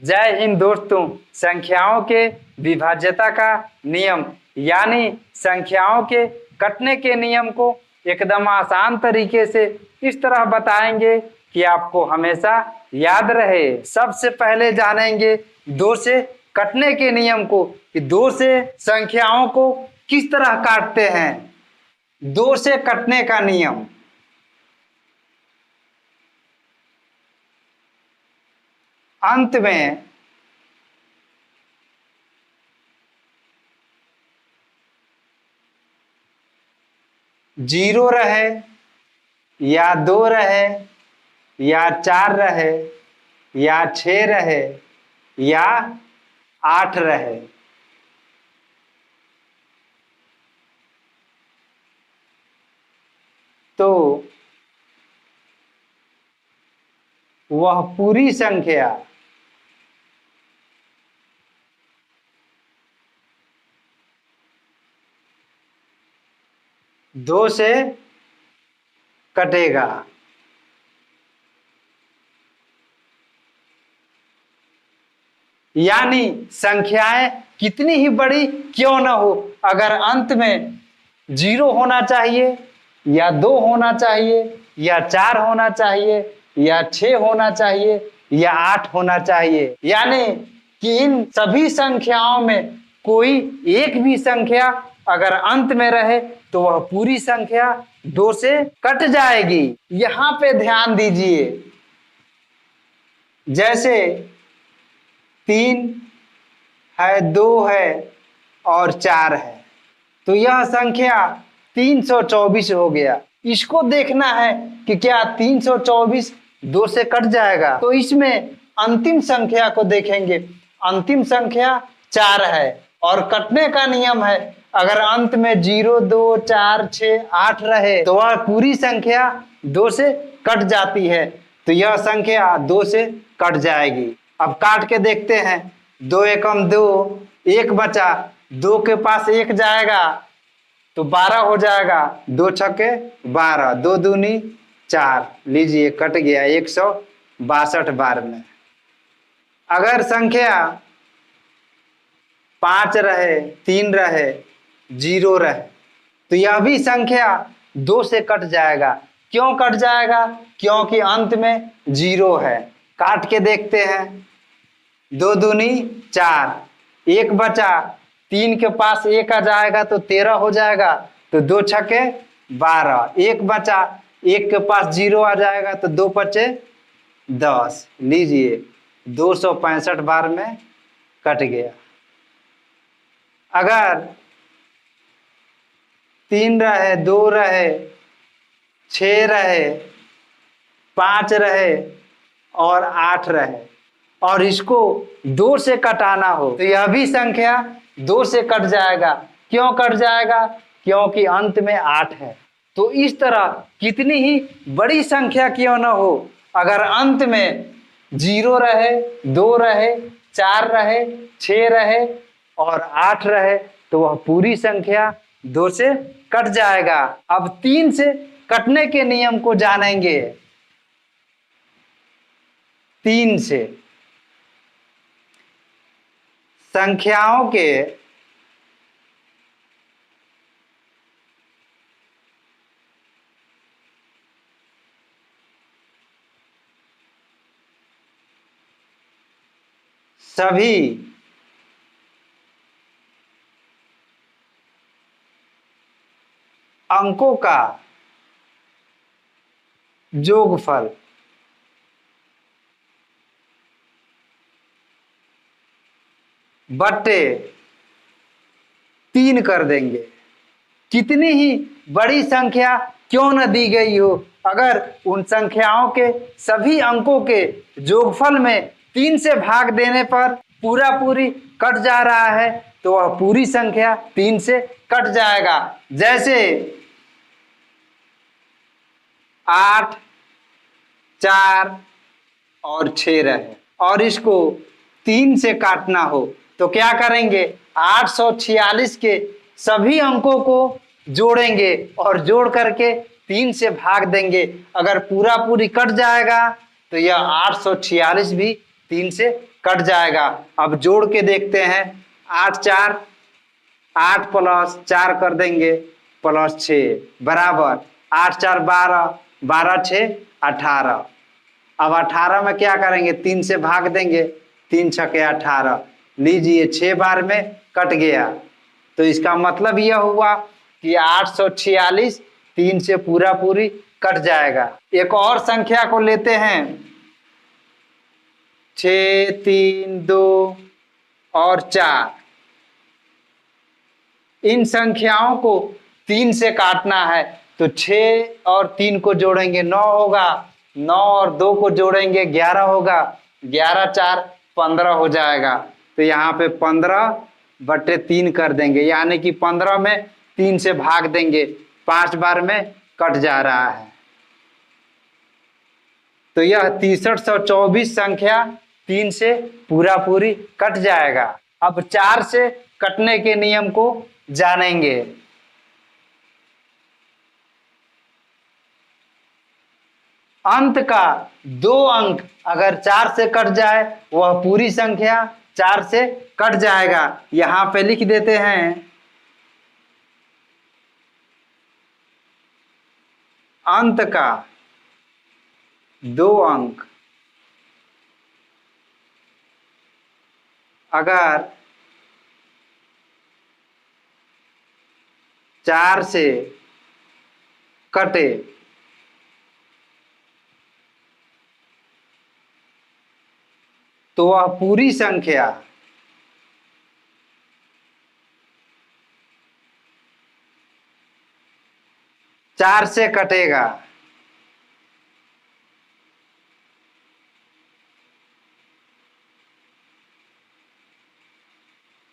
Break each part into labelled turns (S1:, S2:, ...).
S1: जय हिंद दोस्तों। संख्याओं के विभाज्यता का नियम यानी संख्याओं के कटने के नियम को एकदम आसान तरीके से इस तरह बताएंगे कि आपको हमेशा याद रहे। सबसे पहले जानेंगे दो से कटने के नियम को कि दो से संख्याओं को किस तरह काटते हैं। दो से कटने का नियम। अंत में जीरो रहे या दो रहे या चार रहे या 6 रहे या 8 रहे, तो वह पूरी संख्या दो से कटेगा। यानी संख्याएं कितनी ही बड़ी क्यों न हो, अगर अंत में 0 होना चाहिए या 2 होना चाहिए या 4 होना चाहिए या 6 होना चाहिए या 8 होना चाहिए, यानी कि इन सभी संख्याओं में कोई एक भी संख्या अगर अंत में रहे तो वह पूरी संख्या 2 से कट जाएगी। यहां पे ध्यान दीजिए, जैसे 3 है, 2 है और 4 है, तो यह संख्या 324 हो गया। इसको देखना है कि क्या 324 2 से कट जाएगा, तो इसमें अंतिम संख्या को देखेंगे। अंतिम संख्या 4 है और कटने का नियम है, अगर अंत में 0, 2, 4, 6, 8 रहे तो वह पूरी संख्या 2 से कट जाती है, तो यह संख्या 2 से कट जाएगी। अब काट के देखते हैं। 2 एकम 2, 1 बचा, 2 के पास 1 जाएगा तो 12 हो जाएगा। 2 छक्के 12, 2 दूनी 4, लीजिए कट गया 162 बार में। अगर संख्या 5 रहे, 3 रहे, 0 रहे, तो यह भी संख्या 2 से कट जाएगा। क्यों कट जाएगा? क्योंकि अंत में 0 है। काट के देखते हैं। 2 दूनी 4, 1 बचा, 3 के पास 1 आ जाएगा तो 13 हो जाएगा, तो 2 छक्के 12, 1 बचा, 1 के पास 0 आ जाएगा तो 2 पचे 10, लीजिए 265 बार में कट गया। अगर 3 रहे, 2 रहे, 6 रहे, 5 रहे और 8 रहे और इसको 2 से कटाना हो तो यह भी संख्या 2 से कट जाएगा। क्यों कट जाएगा? क्योंकि अंत में 8 है। तो इस तरह कितनी ही बड़ी संख्या क्यों न हो, अगर अंत में 0 रहे, 2 रहे, 4 रहे, 6 रहे और 8 रहे तो वह पूरी संख्या 2 से कट जाएगा। अब 3 से कटने के नियम को जानेंगे। 3 से संख्याओं के सभी अंकों का जोगफल बट्टे 3 कर देंगे। कितनी ही बड़ी संख्या क्यों न दी गई हो, अगर उन संख्याओं के सभी अंकों के जोगफल में 3 से भाग देने पर पूरी कट जा रहा है तो वह पूरी संख्या 3 से कट जाएगा। जैसे 8, 4 और 6 रहे और इसको 3 से काटना हो तो क्या करेंगे? 846 के सभी अंकों को जोड़ेंगे और जोड़ करके 3 से भाग देंगे। अगर पूरी कट जाएगा तो यह 846 भी 3 से कट जाएगा। अब जोड़ के देखते हैं। 8 4, 8 प्लस 4 कर देंगे प्लस 6 बराबर 8 4 12, 12 6 18। अब 18 में क्या करेंगे, 3 से भाग देंगे, 3 छके 18। लीजिए 6 बार में कट गया। तो इसका मतलब यह हुआ कि 846 3 से पूरा पूरी कट जाएगा। एक और संख्या को लेते हैं, 6 3 2 और 4। इन संख्याओं को 3 से काटना है तो 6 और 3 को जोड़ेंगे 9 होगा, 9 और 2 को जोड़ेंगे 11 होगा, 11 4 15 हो जाएगा। तो यहाँ पे 15/3 कर देंगे, यानी कि 15 में 3 से भाग देंगे, 5 बार में कट जा रहा है। तो यह 6324 संख्या 3 से पूरा पूरी कट जाएगा। अब 4 से कटने के नियम को जानेंगे। अंत का 2 अंक अगर 4 से कट जाए वह पूरी संख्या 4 से कट जाएगा। यहां पे लिख देते हैं, अंत का 2 अंक अगर 4 से कटे तो वह पूरी संख्या 4 से कटेगा।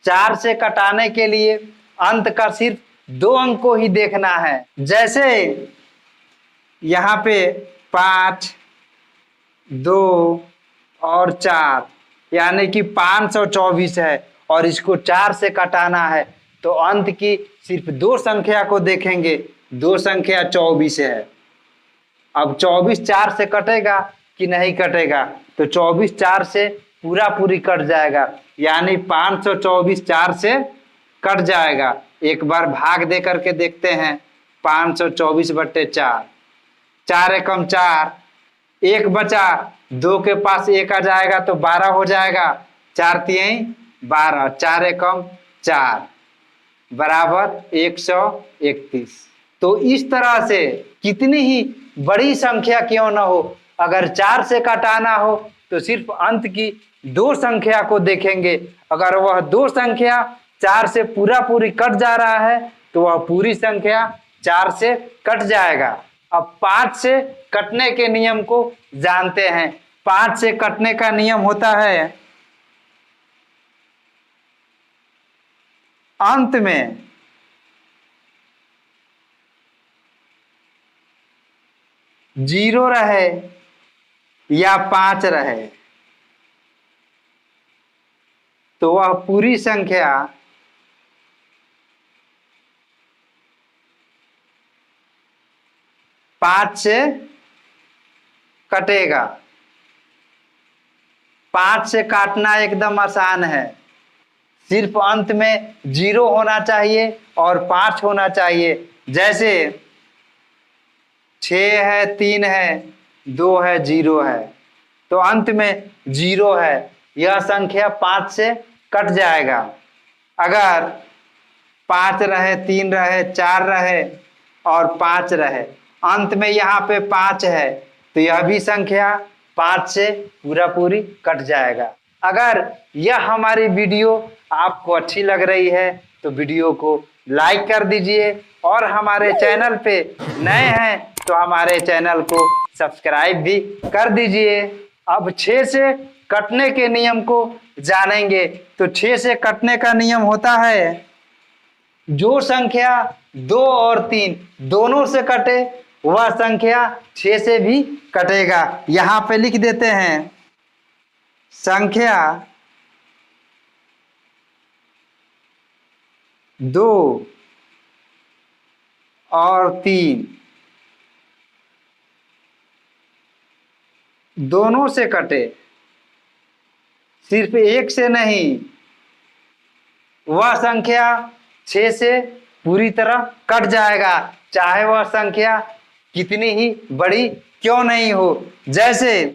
S1: चार से कटाने के लिए अंत का सिर्फ 2 अंक को ही देखना है। जैसे यहाँ पे 5 2 और 4 यानी कि 524 है और इसको 4 से कटाना है तो अंत की सिर्फ 2 संख्या को देखेंगे। 2 संख्या 24 है। अब 24 4 से कटेगा कि नहीं कटेगा, तो 24 4 से पूरा पूरी कट जाएगा, यानी 524 4 से कट जाएगा। एक बार भाग दे करके देखते हैं, 524/4, 4 एकम 4, 1 बचा, 2 के पास 1 आ जाएगा तो 12 हो जाएगा, 4 तिहाई 12, 4 एकम 4 बराबर 131। तो इस तरह से कितनी ही बड़ी संख्या क्यों ना हो, अगर 4 से काटाना हो तो सिर्फ अंत की 2 संख्या को देखेंगे। अगर वह 2 संख्या 4 से पूरा पूरी कट जा रहा है तो वह पूरी संख्या 4 से कट जाएगा। अब 5 से कटने के नियम को जानते हैं। 5 से कटने का नियम होता है, अंत में 0 रहे या 5 रहे तो वह पूरी संख्या 5 से कटेगा। 5 से काटना एकदम आसान है, सिर्फ अंत में 0 होना चाहिए और 5 होना चाहिए। जैसे 6 है, 3 है, 2 है, 0 है, तो अंत में 0 है, यह संख्या 5 से कट जाएगा। अगर 5 रहे, 3 रहे, 4 रहे और 5 रहे, अंत में यहाँ पे 5 है तो यह भी संख्या 5 से पूरा पूरी कट जाएगा। अगर यह हमारी वीडियो आपको अच्छी लग रही है तो वीडियो को लाइक कर दीजिए और हमारे चैनल पे नए हैं तो हमारे चैनल को सब्सक्राइब भी कर दीजिए। अब 6 से कटने के नियम को जानेंगे। तो 6 से कटने का नियम होता है, जो संख्या 2 और 3 दोनों से कटे वह संख्या 6 से भी कटेगा। यहां पे लिख देते हैं, संख्या 2 और 3 दोनों से कटे सिर्फ 1 से नहीं, वह संख्या 6 से पूरी तरह कट जाएगा, चाहे वह संख्या कितनी ही बड़ी क्यों नहीं हो। जैसे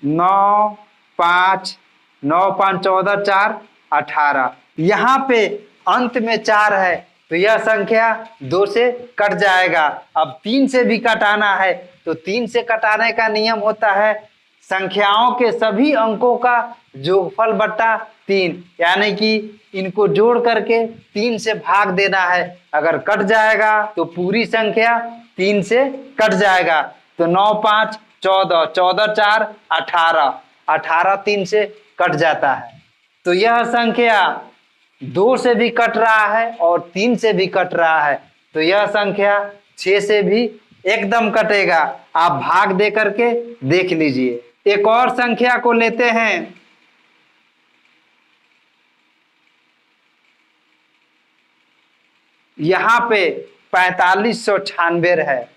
S1: 9 5 9 5 14 4 18, यहाँ पे अंत में 4 है तो यह संख्या 2 से कट जाएगा। अब 3 से भी कटाना है तो 3 से कटाने का नियम होता है संख्याओं के सभी अंकों का जोगफल बट्टा 3, यानी कि इनको जोड़ करके 3 से भाग देना है। अगर कट जाएगा तो पूरी संख्या 3 से कट जाएगा। तो 9 5 14 14 4 18, 18 3 से कट जाता है। तो यह संख्या 2 से भी कट रहा है और 3 से भी कट रहा है, तो यह संख्या 6 से भी एकदम कटेगा। आप भाग दे करके देख लीजिए। एक और संख्या को लेते हैं, यहाँ पे 4596 है,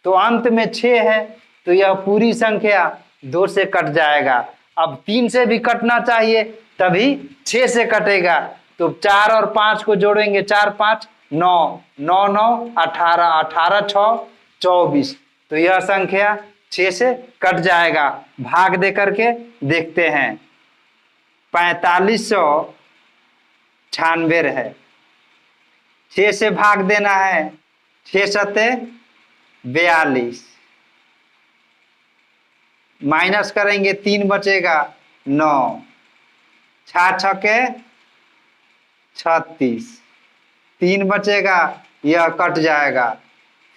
S1: तो अंत में 6 है तो यह पूरी संख्या 2 से कट जाएगा। अब 3 से भी कटना चाहिए तभी 6 से कटेगा, तो 4 और 5 को जोड़ेंगे, 4 5 9 9 9 18 18 6 24, तो यह संख्या 6 से कट जाएगा। भाग दे करके देखते हैं। 4596 है, 6 से भाग देना है, 6 सत्ते 42, माइनस करेंगे 3 बचेगा 9, 6 छके 36, 3 बचेगा, यह कट जाएगा,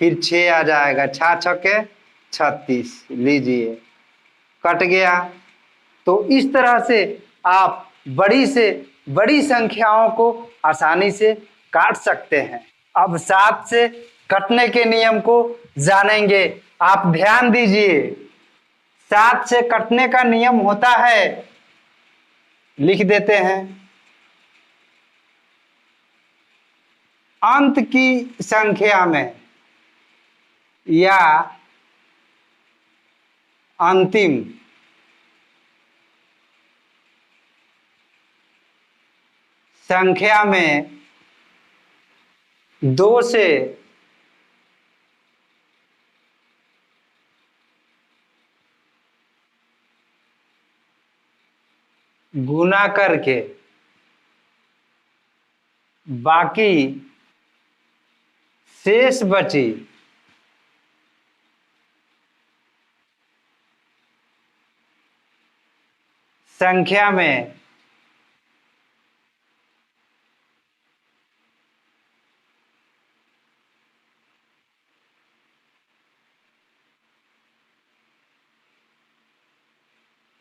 S1: फिर 6 आ जाएगा, 6 छके 36, लीजिए कट गया। तो इस तरह से आप बड़ी से बड़ी संख्याओं को आसानी से काट सकते हैं। अब 7 से कटने के नियम को जानेंगे। आप ध्यान दीजिए, 7 से कटने का नियम होता है, लिख देते हैं, अंत की संख्या में या अंतिम संख्या में 2 से गुना करके बाकी शेष बची संख्या में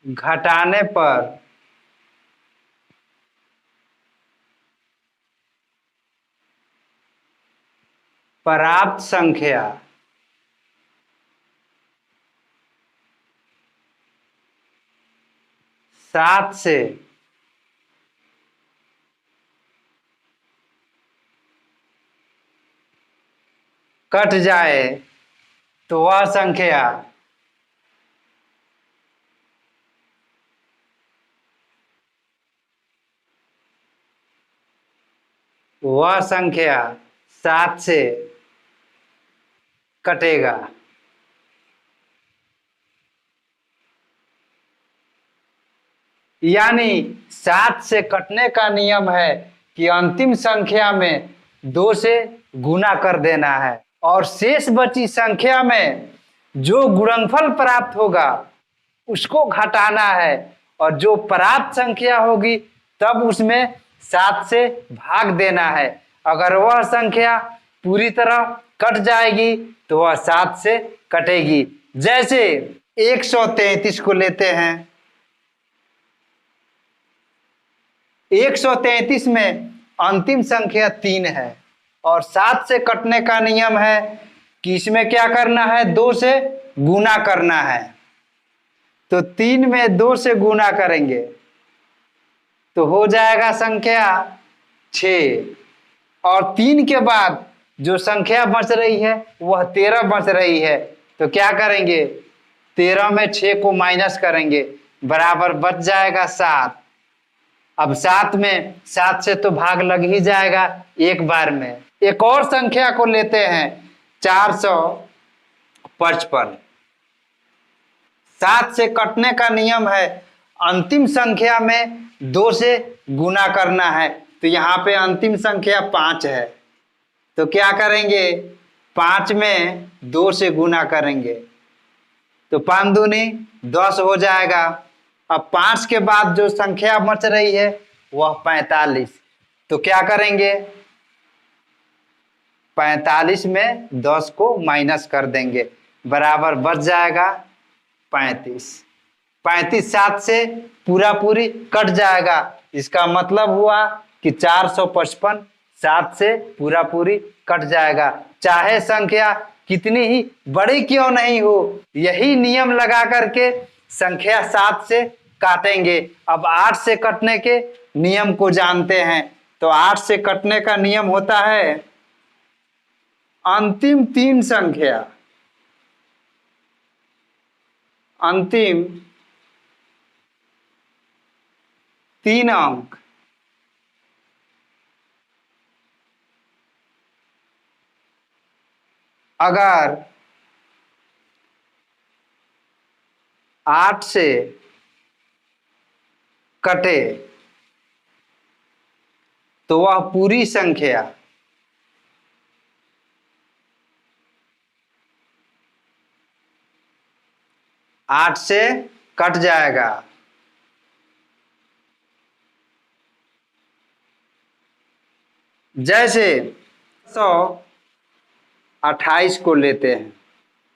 S1: घटाने पर प्राप्त संख्या सात से कट जाए तो वह संख्या वह संख्या 7 से कटेगा। यानी 7 से कटने का नियम है कि अंतिम संख्या में 2 से गुना कर देना है और शेष बची संख्या में जो गुणनफल प्राप्त होगा उसको घटाना है, और जो प्राप्त संख्या होगी तब उसमें 7 से भाग देना है। अगर वह संख्या पूरी तरह कट जाएगी तो वह 7 से कटेगी। जैसे 133 को लेते हैं, 133 में अंतिम संख्या 3 है और 7 से कटने का नियम है कि इसमें क्या करना है, 2 से गुना करना है। तो 3 में 2 से गुना करेंगे तो हो जाएगा संख्या 6, और 3 के बाद जो संख्या बच रही है वह 13 बच रही है। तो क्या करेंगे, 13 में 6 को माइनस करेंगे, बराबर बच जाएगा 7। अब 7 से तो भाग लग ही जाएगा एक बार में। एक और संख्या को लेते हैं 455। 7 से कटने का नियम है अंतिम संख्या में 2 से गुना करना है। तो यहाँ पे अंतिम संख्या 5 है, तो क्या करेंगे 5 में 2 से गुना करेंगे तो 5 दूनी 10 हो जाएगा। अब 5 के बाद जो संख्या बच रही है वह 45। तो क्या करेंगे 45 में 10 को माइनस कर देंगे, बराबर बच जाएगा 35। 35 7 से पूरी कट जाएगा। इसका मतलब हुआ कि 455 7 से पूरी कट जाएगा। चाहे संख्या कितनी ही बड़ी क्यों नहीं हो, यही नियम लगा करके संख्या 7 से काटेंगे। अब 8 से कटने के नियम को जानते हैं। तो 8 से कटने का नियम होता है अंतिम 3 संख्या, अंतिम 3 अंक अगर 8 से कटे तो वह पूरी संख्या 8 से कट जाएगा। जैसे 128 को लेते हैं,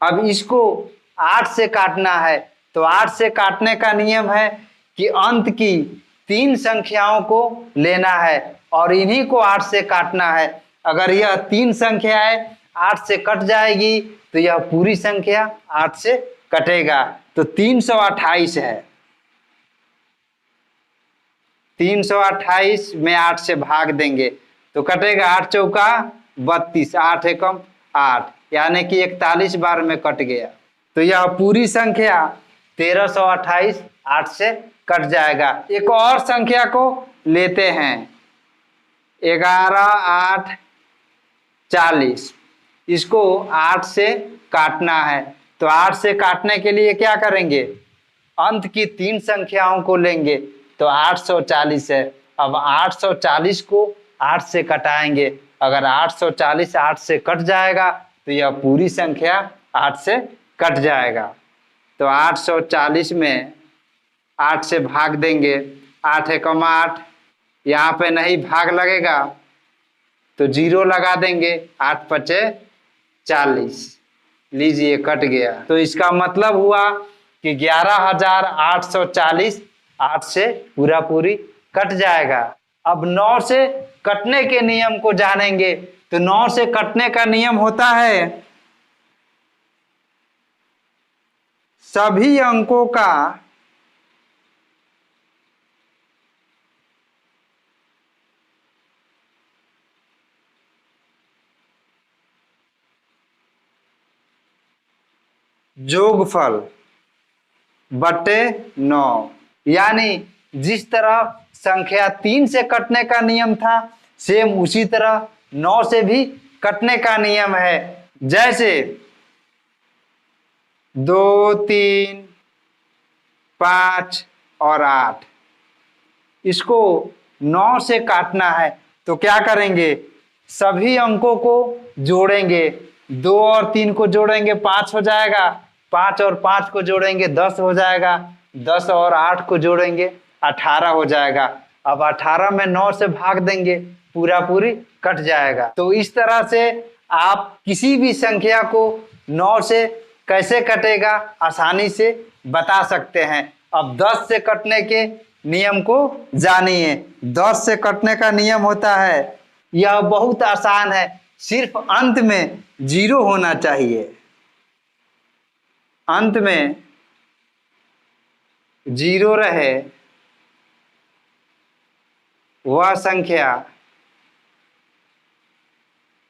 S1: अब इसको 8 से काटना है। तो 8 से काटने का नियम है कि अंत की 3 संख्याओं को लेना है और इन्हीं को 8 से काटना है। अगर यह 3 संख्याएं 8 से कट जाएगी तो यह पूरी संख्या 8 से कटेगा। तो 328 है, 328 में 8 से भाग देंगे तो कटेगा 8 चौका 32, 8 एकम 8, यानी कि 41 बार में कट गया। तो यह पूरी संख्या 1328 8 से कट जाएगा। एक और संख्या को लेते हैं 11 8 40। इसको 8 से काटना है। तो 8 से काटने के लिए क्या करेंगे अंत की 3 संख्याओं को लेंगे। तो 840 है। अब 840 को 8 से कटाएंगे। अगर 840 8 से कट जाएगा तो यह पूरी संख्या 8 से कट जाएगा। तो 840 में 8 से भाग देंगे, 8 एकम 8, यहाँ पे नहीं भाग लगेगा तो 0 लगा देंगे, 8 पचे 40, लीजिए कट गया। तो इसका मतलब हुआ कि 11,840 8 से पूरी कट जाएगा। अब 9 से कटने के नियम को जानेंगे। तो 9 से कटने का नियम होता है सभी अंकों का जोगफल बटे 9। यानी जिस तरह संख्या 3 से कटने का नियम था सेम उसी तरह 9 से भी कटने का नियम है। जैसे 2 3 5 और 8, इसको 9 से काटना है। तो क्या करेंगे सभी अंकों को जोड़ेंगे, 2 और 3 को जोड़ेंगे 5 हो जाएगा, 5 और 5 को जोड़ेंगे 10 हो जाएगा, 10 और 8 को जोड़ेंगे 18 हो जाएगा। अब 18 में 9 से भाग देंगे, पूरी कट जाएगा। तो इस तरह से आप किसी भी संख्या को 9 से कैसे कटेगा आसानी से बता सकते हैं। अब 10 से कटने के नियम को जानिए। 10 से कटने का नियम होता है, यह बहुत आसान है, सिर्फ अंत में 0 होना चाहिए। अंत में 0 रहे वह संख्या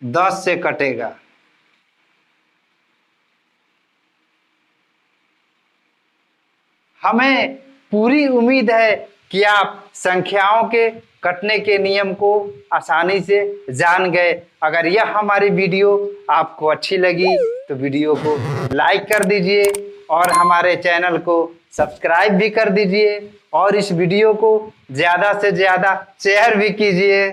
S1: 10 से कटेगा। हमें पूरी उम्मीद है कि आप संख्याओं के कटने के नियम को आसानी से जान गए। अगर यह हमारी वीडियो आपको अच्छी लगी तो वीडियो को लाइक कर दीजिए और हमारे चैनल को सब्सक्राइब भी कर दीजिए और इस वीडियो को ज़्यादा से ज़्यादा शेयर भी कीजिए।